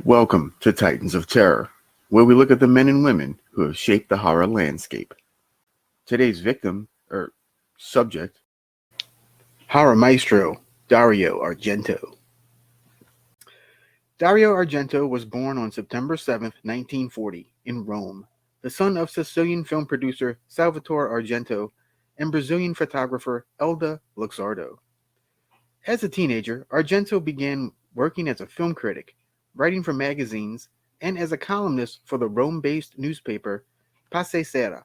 Welcome to Titans of Terror, where we look at the men and women who have shaped the horror landscape. Today's subject, horror maestro Dario Argento. Dario Argento was born on September 7, 1940, in Rome, the son of Sicilian film producer Salvatore Argento and Brazilian photographer Elda Luxardo. As a teenager, Argento began working as a film critic, writing for magazines, and as a columnist for the Rome-based newspaper Passe Sera.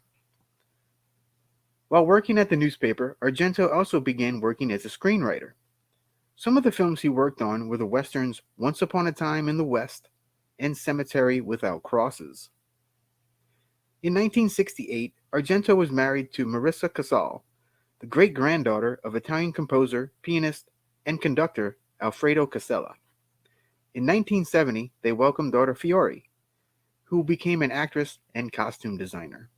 While working at the newspaper, Argento also began working as a screenwriter. Some of the films he worked on were the westerns Once Upon a Time in the West and Cemetery Without Crosses. In 1968, Argento was married to Marissa Casal, the great-granddaughter of Italian composer, pianist, and conductor Alfredo Casella. In 1970, they welcomed daughter Fiore, who became an actress and costume designer.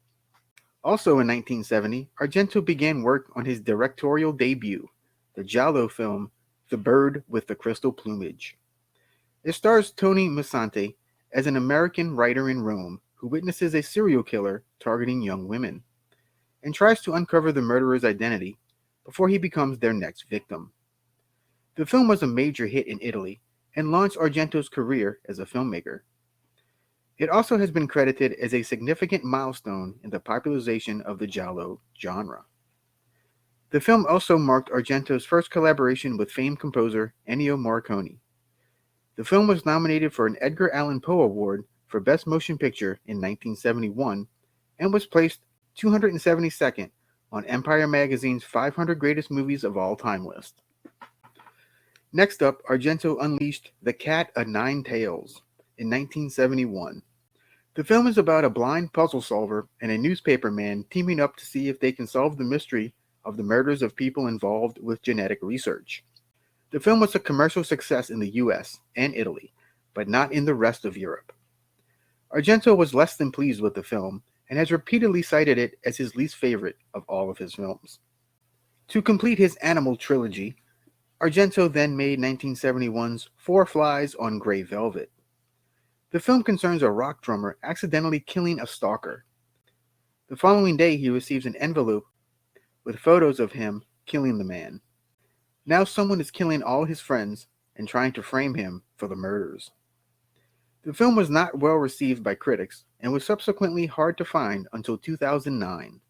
Also in 1970, Argento began work on his directorial debut, the Giallo film The Bird with the Crystal Plumage. It stars Tony Musante as an American writer in Rome who witnesses a serial killer targeting young women and tries to uncover the murderer's identity before he becomes their next victim. The film was a major hit in Italy and launched Argento's career as a filmmaker. It also has been credited as a significant milestone in the popularization of the Giallo genre. The film also marked Argento's first collaboration with famed composer Ennio Morricone. The film was nominated for an Edgar Allan Poe Award for Best Motion Picture in 1971 and was placed 272nd on Empire Magazine's 500 Greatest Movies of All Time list. Next up, Argento unleashed The Cat o' Nine Tails in 1971. The film is about a blind puzzle solver and a newspaperman teaming up to see if they can solve the mystery of the murders of people involved with genetic research. The film was a commercial success in the US and Italy, but not in the rest of Europe. Argento was less than pleased with the film and has repeatedly cited it as his least favorite of all of his films. To complete his Animal trilogy, Argento then made 1971's Four Flies on Grey Velvet. The film concerns a rock drummer accidentally killing a stalker. The following day, he receives an envelope with photos of him killing the man. Now someone is killing all his friends and trying to frame him for the murders. The film was not well received by critics and was subsequently hard to find until 2009.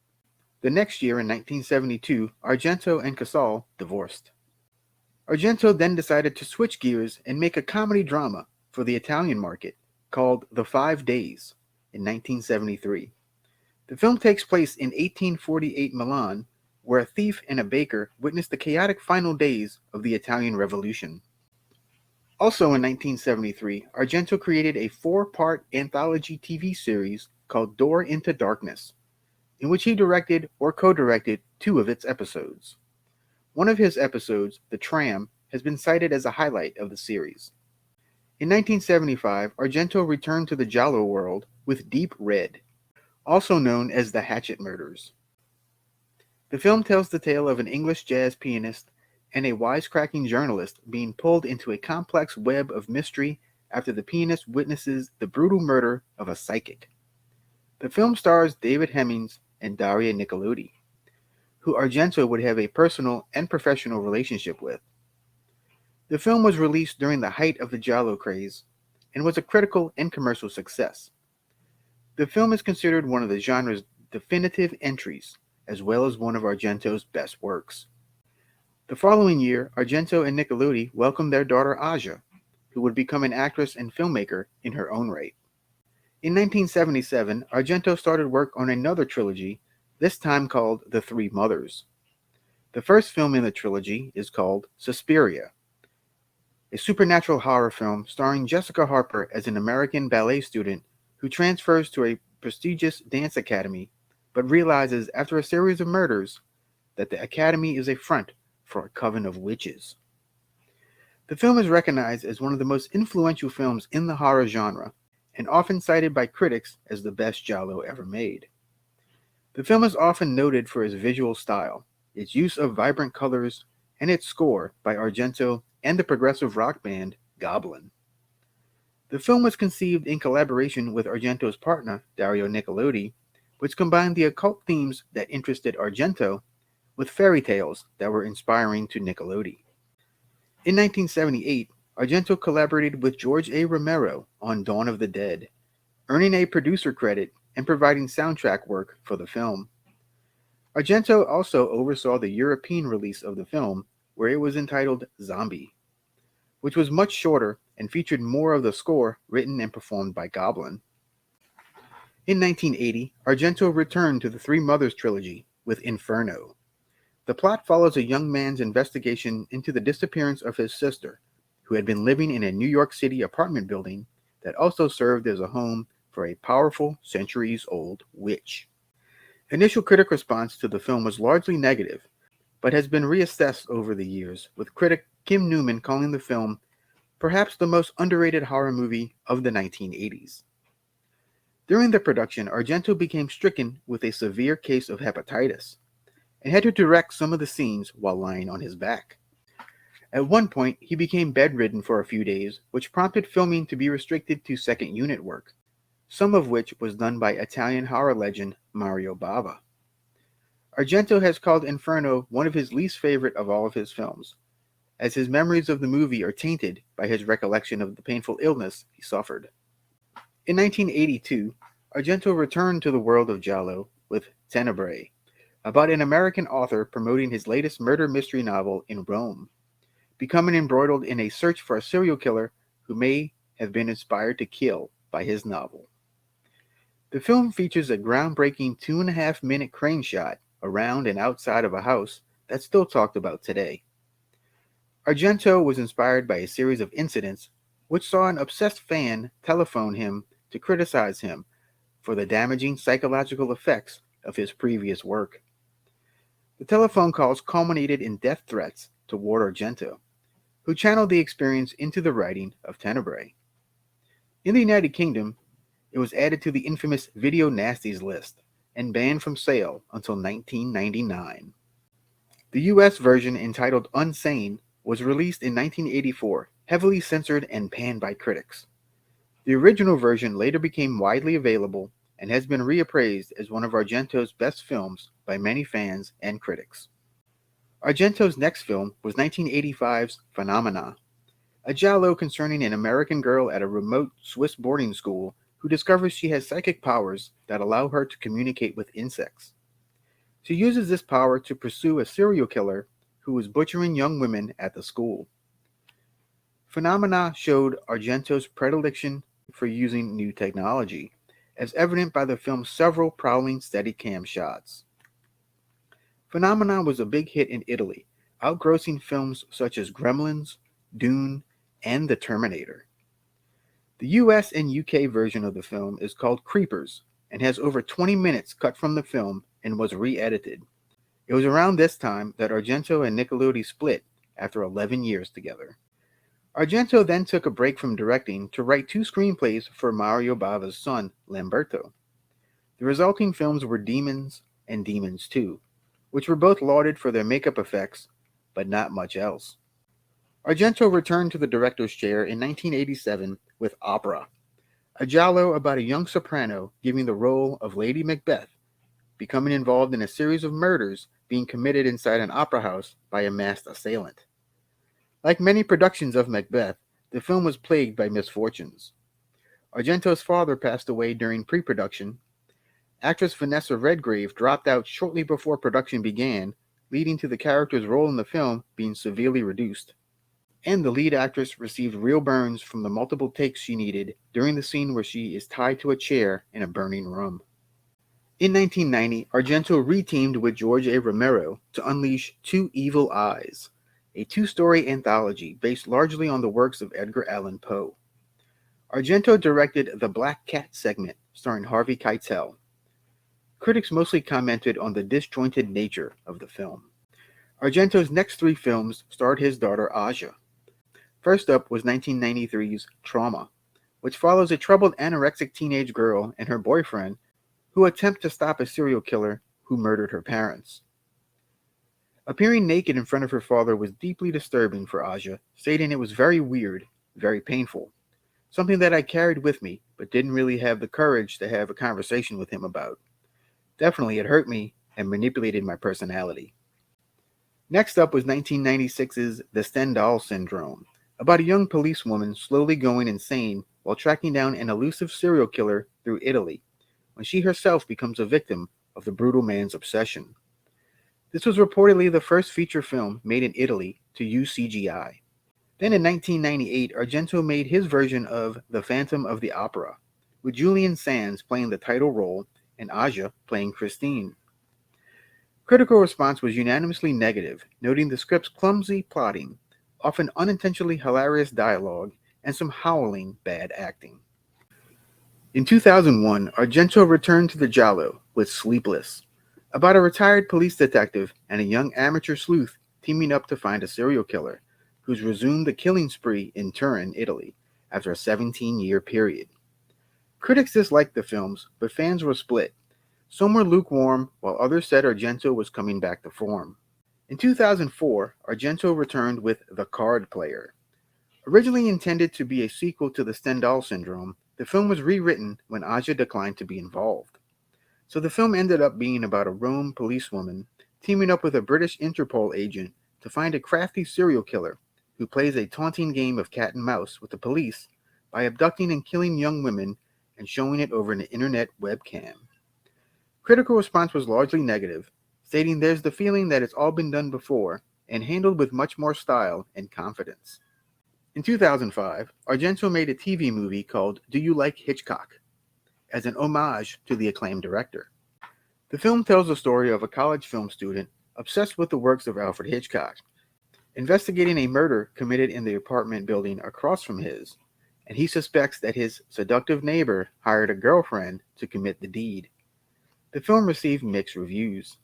The next year, in 1972, Argento and Casal divorced. Argento then decided to switch gears and make a comedy drama for the Italian market called The 5 Days in 1973. The film takes place in 1848 Milan, where a thief and a baker witness the chaotic final days of the Italian Revolution. Also in 1973, Argento created a 4-part anthology TV series called Door into Darkness, in which he directed or co-directed 2 of its episodes. One of his episodes, The Tram, has been cited as a highlight of the series. In 1975, Argento returned to the Giallo world with Deep Red, also known as the Hatchet Murders. The film tells the tale of an English jazz pianist and a wisecracking journalist being pulled into a complex web of mystery after the pianist witnesses the brutal murder of a psychic. The film stars David Hemmings and Daria Nicolodi, who Argento would have a personal and professional relationship with. The film was released during the height of the Giallo craze and was a critical and commercial success. The film is considered one of the genre's definitive entries, as well as one of Argento's best works. The following year, Argento and Nicolodi welcomed their daughter Aja, who would become an actress and filmmaker in her own right. In 1977, Argento started work on another trilogy, this time called The Three Mothers. The first film in the trilogy is called Suspiria, a supernatural horror film starring Jessica Harper as an American ballet student who transfers to a prestigious dance academy, but realizes after a series of murders that the academy is a front for a coven of witches. The film is recognized as one of the most influential films in the horror genre and often cited by critics as the best Giallo ever made. The film is often noted for its visual style, its use of vibrant colors, and its score by Argento and the progressive rock band Goblin. The film was conceived in collaboration with Argento's partner, Dario Argento, which combined the occult themes that interested Argento with fairy tales that were inspiring to Nickelodeon. In 1978, Argento collaborated with George A. Romero on Dawn of the Dead, earning a producer credit and providing soundtrack work for the film. Argento also oversaw the European release of the film, where it was entitled Zombie, which was much shorter and featured more of the score written and performed by Goblin. In 1980, Argento returned to the Three Mothers trilogy with Inferno. The plot follows a young man's investigation into the disappearance of his sister, who had been living in a New York City apartment building that also served as a home for a powerful, centuries-old witch. Initial critic response to the film was largely negative, but has been reassessed over the years, with critic Kim Newman calling the film perhaps the most underrated horror movie of the 1980s. During the production, Argento became stricken with a severe case of hepatitis and had to direct some of the scenes while lying on his back. At one point, he became bedridden for a few days, which prompted filming to be restricted to second unit work, some of which was done by Italian horror legend Mario Bava. Argento has called Inferno one of his least favorite of all of his films, as his memories of the movie are tainted by his recollection of the painful illness he suffered. In 1982, Argento returned to the world of Giallo with Tenebrae, about an American author promoting his latest murder mystery novel in Rome, becoming embroiled in a search for a serial killer who may have been inspired to kill by his novel. The film features a groundbreaking 2.5-minute crane shot around and outside of a house that's still talked about today. Argento was inspired by a series of incidents which saw an obsessed fan telephone him to criticize him for the damaging psychological effects of his previous work. The telephone calls culminated in death threats toward Argento, who channeled the experience into the writing of Tenebrae. In the United Kingdom, it was added to the infamous Video Nasties list and banned from sale until 1999. The US version, entitled Unsane, was released in 1984, heavily censored and panned by critics. The original version later became widely available and has been reappraised as one of Argento's best films by many fans and critics. Argento's next film was 1985's Phenomena, a giallo concerning an American girl at a remote Swiss boarding school who discovers she has psychic powers that allow her to communicate with insects. She uses this power to pursue a serial killer who is butchering young women at the school. Phenomena showed Argento's predilection for using new technology, as evident by the film's several prowling Steadicam shots. Phenomena was a big hit in Italy, outgrossing films such as Gremlins, Dune, and The Terminator. The US and UK version of the film is called Creepers and has over 20 minutes cut from the film and was re-edited. It was around this time that Argento and Nickelodeon split after 11 years together. Argento then took a break from directing to write 2 screenplays for Mario Bava's son, Lamberto. The resulting films were Demons and Demons 2, which were both lauded for their makeup effects, but not much else. Argento returned to the director's chair in 1987 with Opera, a giallo about a young soprano giving the role of Lady Macbeth, becoming involved in a series of murders being committed inside an opera house by a masked assailant. Like many productions of Macbeth, the film was plagued by misfortunes. Argento's father passed away during pre-production. Actress Vanessa Redgrave dropped out shortly before production began, leading to the character's role in the film being severely reduced. And the lead actress received real burns from the multiple takes she needed during the scene where she is tied to a chair in a burning room. In 1990, Argento reteamed with George A. Romero to unleash Two Evil Eyes, a 2-story anthology based largely on the works of Edgar Allan Poe. Argento directed the Black Cat segment, starring Harvey Keitel. Critics mostly commented on the disjointed nature of the film. Argento's next 3 films starred his daughter Aja. First up was 1993's Trauma, which follows a troubled anorexic teenage girl and her boyfriend who attempt to stop a serial killer who murdered her parents. Appearing naked in front of her father was deeply disturbing for Aja, stating it was very weird, very painful. something that I carried with me but didn't really have the courage to have a conversation with him about. Definitely, it hurt me and manipulated my personality. Next up was 1996's The Stendhal Syndrome, about a young policewoman slowly going insane while tracking down an elusive serial killer through Italy, when she herself becomes a victim of the brutal man's obsession. This was reportedly the first feature film made in Italy to use CGI. Then in 1998, Argento made his version of The Phantom of the Opera, with Julian Sands playing the title role and Aja playing Christine. Critical response was unanimously negative, noting the script's clumsy plotting, often unintentionally hilarious dialogue, and some howling bad acting. In 2001, Argento returned to the Giallo with Sleepless, about a retired police detective and a young amateur sleuth teaming up to find a serial killer who's resumed the killing spree in Turin, Italy, after a 17-year period. Critics disliked the films, but fans were split. Some were lukewarm, while others said Argento was coming back to form. In 2004, Argento returned with The Card Player. Originally intended to be a sequel to The Stendhal Syndrome, the film was rewritten when Aja declined to be involved. So the film ended up being about a Rome policewoman teaming up with a British Interpol agent to find a crafty serial killer who plays a taunting game of cat and mouse with the police by abducting and killing young women and showing it over an internet webcam. Critical response was largely negative, stating there's the feeling that it's all been done before and handled with much more style and confidence. In 2005, Argento made a TV movie called Do You Like Hitchcock? As an homage to the acclaimed director. The film tells the story of a college film student obsessed with the works of Alfred Hitchcock, investigating a murder committed in the apartment building across from his, and he suspects that his seductive neighbor hired a girlfriend to commit the deed. The film received mixed reviews.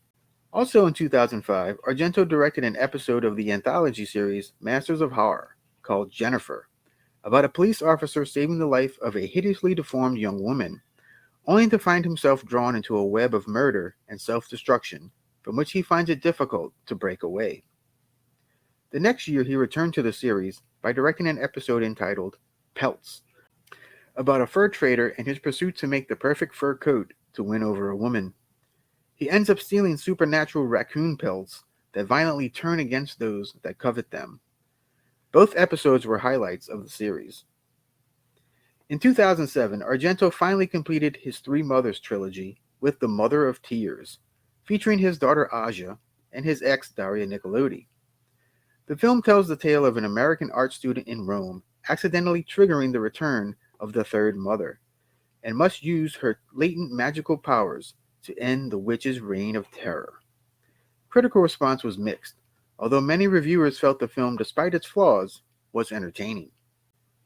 Also in 2005, Argento directed an episode of the anthology series Masters of Horror, called Jennifer, about a police officer saving the life of a hideously deformed young woman, only to find himself drawn into a web of murder and self-destruction from which he finds it difficult to break away. The next year, he returned to the series by directing an episode entitled Pelts, about a fur trader and his pursuit to make the perfect fur coat to win over a woman. He ends up stealing supernatural raccoon pelts that violently turn against those that covet them. Both episodes were highlights of the series. In 2007, Argento finally completed his Three Mothers trilogy with The Mother of Tears, featuring his daughter Aja and his ex Daria Nicolodi. The film tells the tale of an American art student in Rome accidentally triggering the return of the third mother, and must use her latent magical powers to end the witch's reign of terror. Critical response was mixed, although many reviewers felt the film, despite its flaws, was entertaining.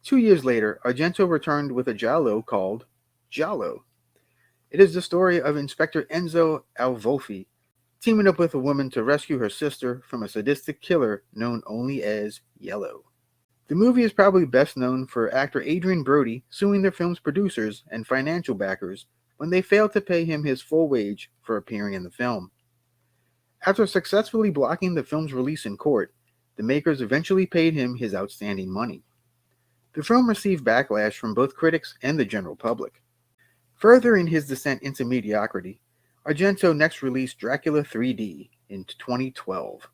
2 years later, Argento returned with a giallo called Giallo. It is the story of Inspector Enzo Alvolfi teaming up with a woman to rescue her sister from a sadistic killer known only as Yellow. The movie is probably best known for actor Adrian Brody suing the film's producers and financial backers when they failed to pay him his full wage for appearing in the film. After successfully blocking the film's release in court, the makers eventually paid him his outstanding money. The film received backlash from both critics and the general public. Further in his descent into mediocrity, Argento next released Dracula 3D in 2012,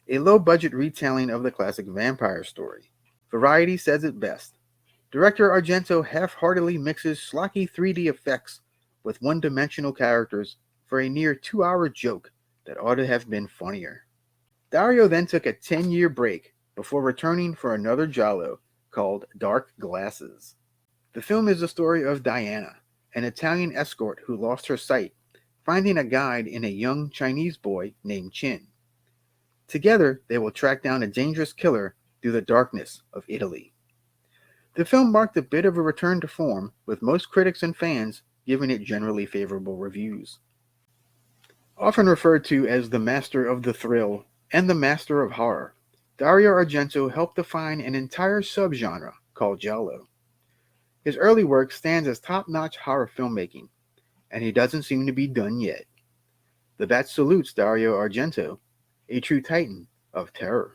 a low-budget retelling of the classic vampire story. Variety says it best. Director Argento half-heartedly mixes schlocky 3D effects with one-dimensional characters for a near 2-hour joke that ought to have been funnier. Dario then took a 10-year break before returning for another giallo called Dark Glasses. The film is the story of Diana, an Italian escort who lost her sight, finding a guide in a young Chinese boy named Chin. Together, they will track down a dangerous killer through the darkness of Italy. The film marked a bit of a return to form, with most critics and fans giving it generally favorable reviews. Often referred to as the master of the thrill and the master of horror, Dario Argento helped define an entire subgenre called Giallo. His early work stands as top-notch horror filmmaking, and he doesn't seem to be done yet. The bat salutes Dario Argento, a true titan of terror.